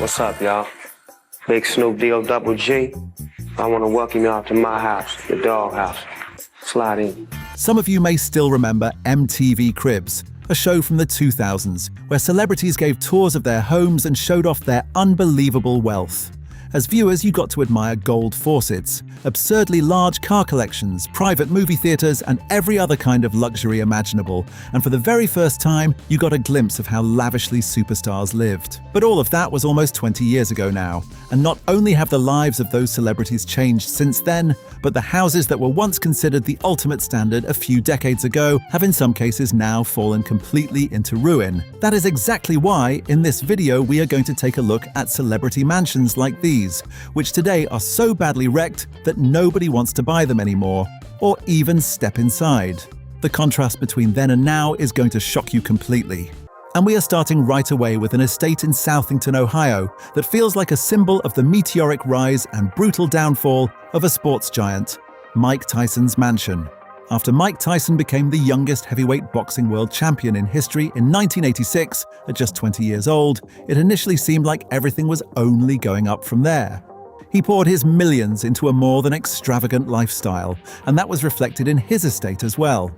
What's up, y'all? Big Snoop D-O double G. I want to welcome y'all to my house, the dog house. Slide in. Some of you may still remember MTV Cribs, a show from the 2000s where celebrities gave tours of their homes and showed off their unbelievable wealth. As viewers, you got to admire gold faucets, absurdly large car collections, private movie theaters, and every other kind of luxury imaginable. And for the very first time, you got a glimpse of how lavishly superstars lived. But all of that was almost 20 years ago now. And not only have the lives of those celebrities changed since then, but the houses that were once considered the ultimate standard a few decades ago have in some cases now fallen completely into ruin. That is exactly why, in this video, we are going to take a look at celebrity mansions like these, which today are so badly wrecked that nobody wants to buy them anymore, or even step inside. The contrast between then and now is going to shock you completely. And we are starting right away with an estate in Southington, Ohio, that feels like a symbol of the meteoric rise and brutal downfall of a sports giant, Mike Tyson's mansion. After Mike Tyson became the youngest heavyweight boxing world champion in history in 1986, at just 20 years old, it initially seemed like everything was only going up from there. He poured his millions into a more than extravagant lifestyle, and that was reflected in his estate as well.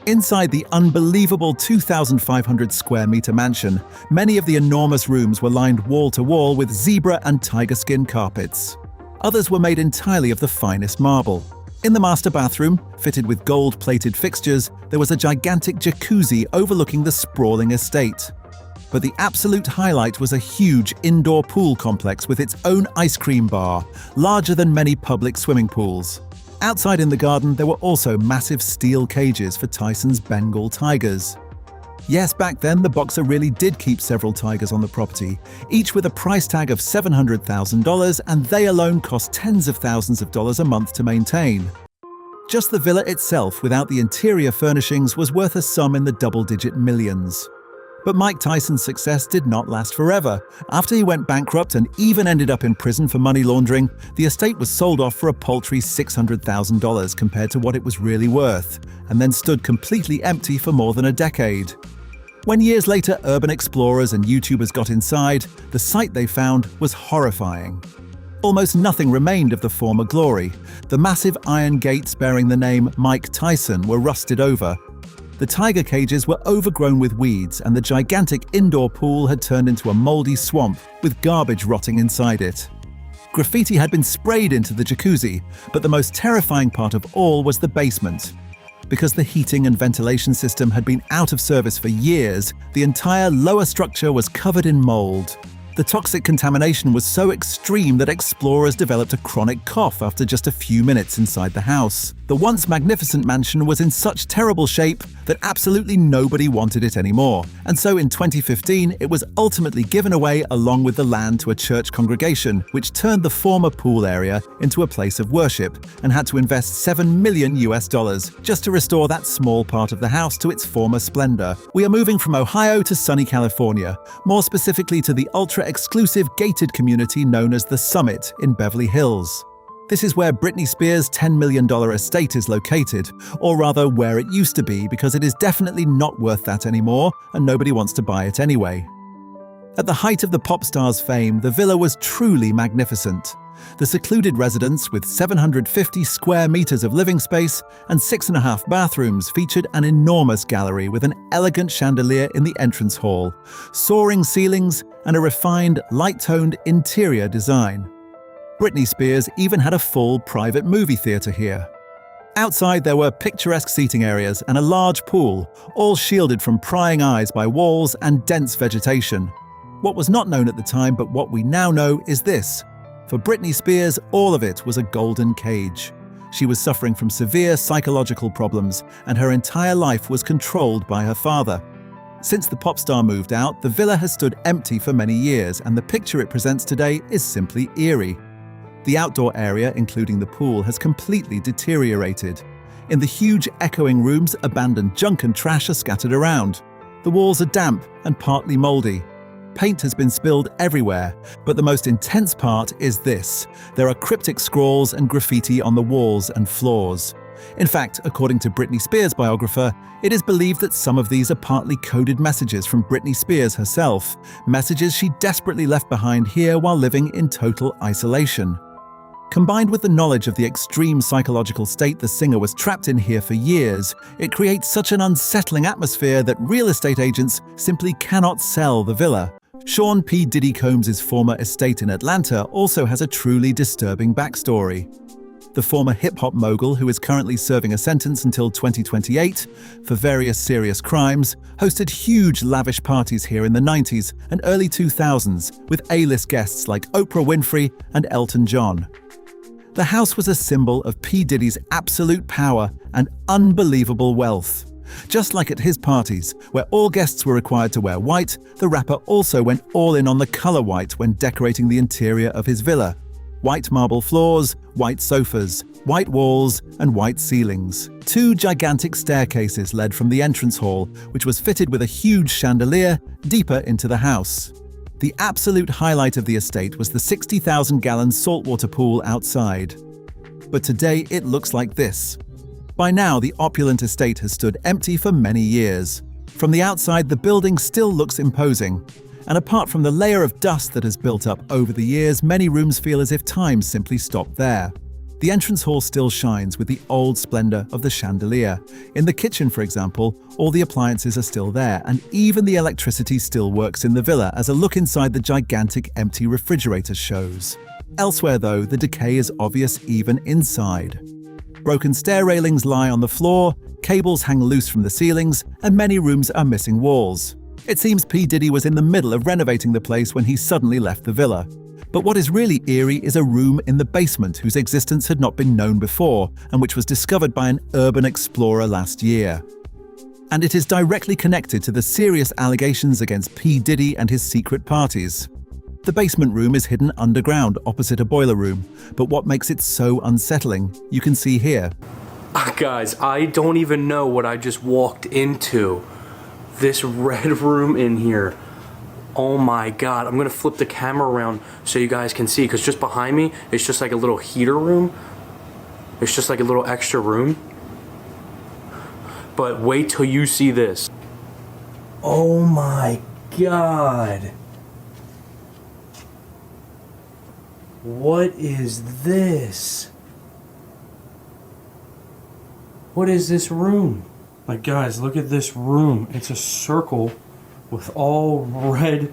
Inside the unbelievable 2,500 square meter mansion, many of the enormous rooms were lined wall to wall with zebra and tiger skin carpets. Others were made entirely of the finest marble. In the master bathroom, fitted with gold-plated fixtures, there was a gigantic jacuzzi overlooking the sprawling estate. But the absolute highlight was a huge indoor pool complex with its own ice cream bar, larger than many public swimming pools. Outside in the garden, there were also massive steel cages for Tyson's Bengal tigers. Yes, back then, the boxer really did keep several tigers on the property, each with a price tag of $700,000, and they alone cost tens of thousands of dollars a month to maintain. Just the villa itself, without the interior furnishings, was worth a sum in the double-digit millions. But Mike Tyson's success did not last forever. After he went bankrupt and even ended up in prison for money laundering, the estate was sold off for a paltry $600,000 compared to what it was really worth, and then stood completely empty for more than a decade. When years later urban explorers and YouTubers got inside, the sight they found was horrifying. Almost nothing remained of the former glory. The massive iron gates bearing the name Mike Tyson were rusted over. The tiger cages were overgrown with weeds, and the gigantic indoor pool had turned into a moldy swamp with garbage rotting inside it. Graffiti had been sprayed into the jacuzzi, but the most terrifying part of all was the basement. Because the heating and ventilation system had been out of service for years, the entire lower structure was covered in mold. The toxic contamination was so extreme that explorers developed a chronic cough after just a few minutes inside the house. The once magnificent mansion was in such terrible shape that absolutely nobody wanted it anymore. And so in 2015, it was ultimately given away along with the land to a church congregation, which turned the former pool area into a place of worship and had to invest $7 million just to restore that small part of the house to its former splendor. We are moving from Ohio to sunny California, more specifically to the ultra-exclusive gated community known as The Summit in Beverly Hills. This is where Britney Spears' $10 million estate is located, or rather where it used to be, because it is definitely not worth that anymore and nobody wants to buy it anyway. At the height of the pop star's fame, the villa was truly magnificent. The secluded residence, with 750 square meters of living space and 6.5 bathrooms, featured an enormous gallery with an elegant chandelier in the entrance hall, soaring ceilings, and a refined, light-toned interior design. Britney Spears even had a full private movie theater here. Outside, there were picturesque seating areas and a large pool, all shielded from prying eyes by walls and dense vegetation. What was not known at the time, but what we now know, is this. For Britney Spears, all of it was a golden cage. She was suffering from severe psychological problems, and her entire life was controlled by her father. Since the pop star moved out, the villa has stood empty for many years, and the picture it presents today is simply eerie. The outdoor area, including the pool, has completely deteriorated. In the huge, echoing rooms, abandoned junk and trash are scattered around. The walls are damp and partly moldy. Paint has been spilled everywhere, but the most intense part is this. There are cryptic scrawls and graffiti on the walls and floors. In fact, according to Britney Spears' biographer, it is believed that some of these are partly coded messages from Britney Spears herself, messages she desperately left behind here while living in total isolation. Combined with the knowledge of the extreme psychological state the singer was trapped in here for years, it creates such an unsettling atmosphere that real estate agents simply cannot sell the villa. Sean P. Diddy Combs' former estate in Atlanta also has a truly disturbing backstory. The former hip-hop mogul, who is currently serving a sentence until 2028 for various serious crimes, hosted huge lavish parties here in the 90s and early 2000s with A-list guests like Oprah Winfrey and Elton John. The house was a symbol of P. Diddy's absolute power and unbelievable wealth. Just like at his parties, where all guests were required to wear white, the rapper also went all in on the color white when decorating the interior of his villa. White marble floors, white sofas, white walls, and white ceilings. 2 gigantic staircases led from the entrance hall, which was fitted with a huge chandelier deeper into the house. The absolute highlight of the estate was the 60,000-gallon saltwater pool outside. But today it looks like this. By now, the opulent estate has stood empty for many years. From the outside, the building still looks imposing. And apart from the layer of dust that has built up over the years, many rooms feel as if time simply stopped there. The entrance hall still shines with the old splendor of the chandelier. In the kitchen, for example, all the appliances are still there, and even the electricity still works in the villa, as a look inside the gigantic empty refrigerator shows. Elsewhere, though, the decay is obvious even inside. Broken stair railings lie on the floor, cables hang loose from the ceilings, and many rooms are missing walls. It seems P. Diddy was in the middle of renovating the place when he suddenly left the villa. But what is really eerie is a room in the basement whose existence had not been known before and which was discovered by an urban explorer last year. And it is directly connected to the serious allegations against P. Diddy and his secret parties. The basement room is hidden underground opposite a boiler room, but what makes it so unsettling, you can see here. Guys, I don't even know what I just walked into. This red room in here. Oh my god, I'm gonna flip the camera around so you guys can see, because just behind me, it's just like a little heater room. It's just like a little extra room. But wait till you see this. Oh my god. What is this? What is this room? Like, guys, look at this room. It's a circle with all red,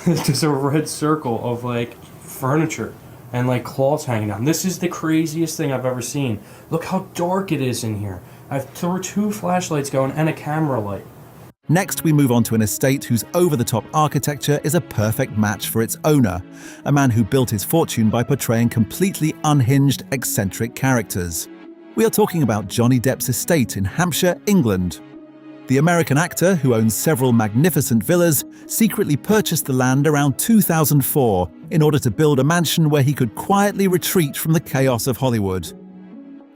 just a red circle of like furniture and like cloths hanging down. This is the craziest thing I've ever seen. Look how dark it is in here. There were 2 flashlights going and a camera light. Next, we move on to an estate whose over-the-top architecture is a perfect match for its owner, a man who built his fortune by portraying completely unhinged, eccentric characters. We are talking about Johnny Depp's estate in Hampshire, England. The American actor, who owns several magnificent villas, secretly purchased the land around 2004 in order to build a mansion where he could quietly retreat from the chaos of Hollywood.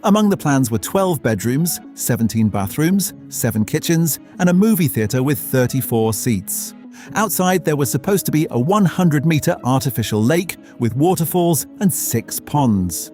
Among the plans were 12 bedrooms, 17 bathrooms, 7 kitchens, and a movie theater with 34 seats. Outside, there was supposed to be a 100-meter artificial lake with waterfalls and 6 ponds.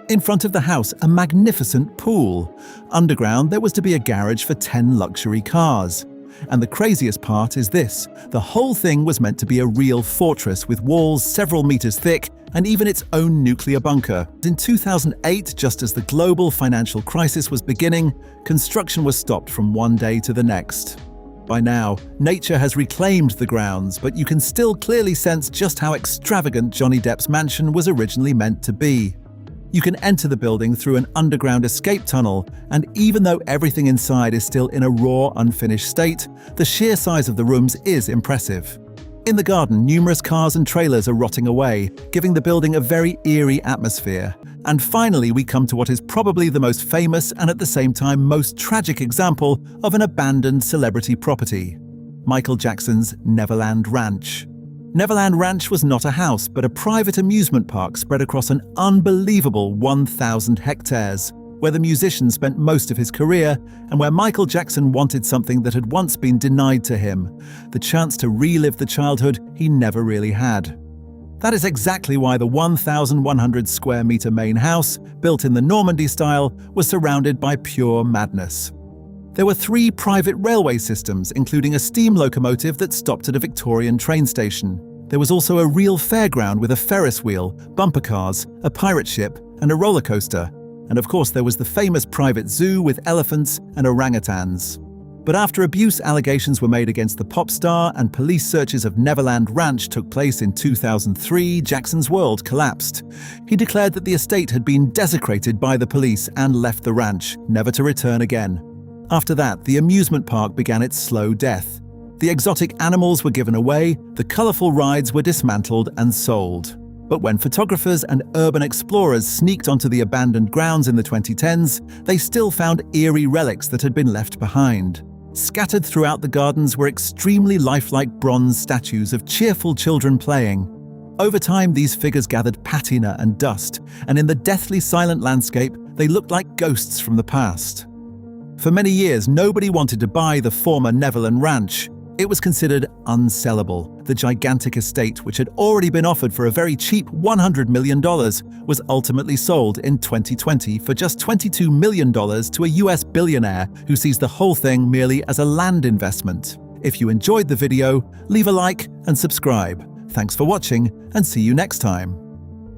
In front of the house, a magnificent pool. Underground, there was to be a garage for 10 luxury cars. And the craziest part is this: the whole thing was meant to be a real fortress with walls several meters thick and even its own nuclear bunker. In 2008, just as the global financial crisis was beginning, construction was stopped from one day to the next. By now, nature has reclaimed the grounds, but you can still clearly sense just how extravagant Johnny Depp's mansion was originally meant to be. You can enter the building through an underground escape tunnel, and even though everything inside is still in a raw, unfinished state, the sheer size of the rooms is impressive. In the garden, numerous cars and trailers are rotting away, giving the building a very eerie atmosphere. And finally, we come to what is probably the most famous and at the same time most tragic example of an abandoned celebrity property: Michael Jackson's Neverland Ranch. Neverland Ranch was not a house, but a private amusement park spread across an unbelievable 1,000 hectares, where the musician spent most of his career and where Michael Jackson wanted something that had once been denied to him: the chance to relive the childhood he never really had. That is exactly why the 1,100 square meter main house, built in the Normandy style, was surrounded by pure madness. There were 3 private railway systems, including a steam locomotive that stopped at a Victorian train station. There was also a real fairground with a Ferris wheel, bumper cars, a pirate ship, and a roller coaster. And of course, there was the famous private zoo with elephants and orangutans. But after abuse allegations were made against the pop star and police searches of Neverland Ranch took place in 2003, Jackson's world collapsed. He declared that the estate had been desecrated by the police and left the ranch, never to return again. After that, the amusement park began its slow death. The exotic animals were given away, the colorful rides were dismantled and sold. But when photographers and urban explorers sneaked onto the abandoned grounds in the 2010s, they still found eerie relics that had been left behind. Scattered throughout the gardens were extremely lifelike bronze statues of cheerful children playing. Over time, these figures gathered patina and dust, and in the deathly silent landscape, they looked like ghosts from the past. For many years, nobody wanted to buy the former Neverland Ranch. It was considered unsellable. The gigantic estate, which had already been offered for a very cheap $100 million, was ultimately sold in 2020 for just $22 million to a US billionaire who sees the whole thing merely as a land investment. If you enjoyed the video, leave a like and subscribe. Thanks for watching, and see you next time.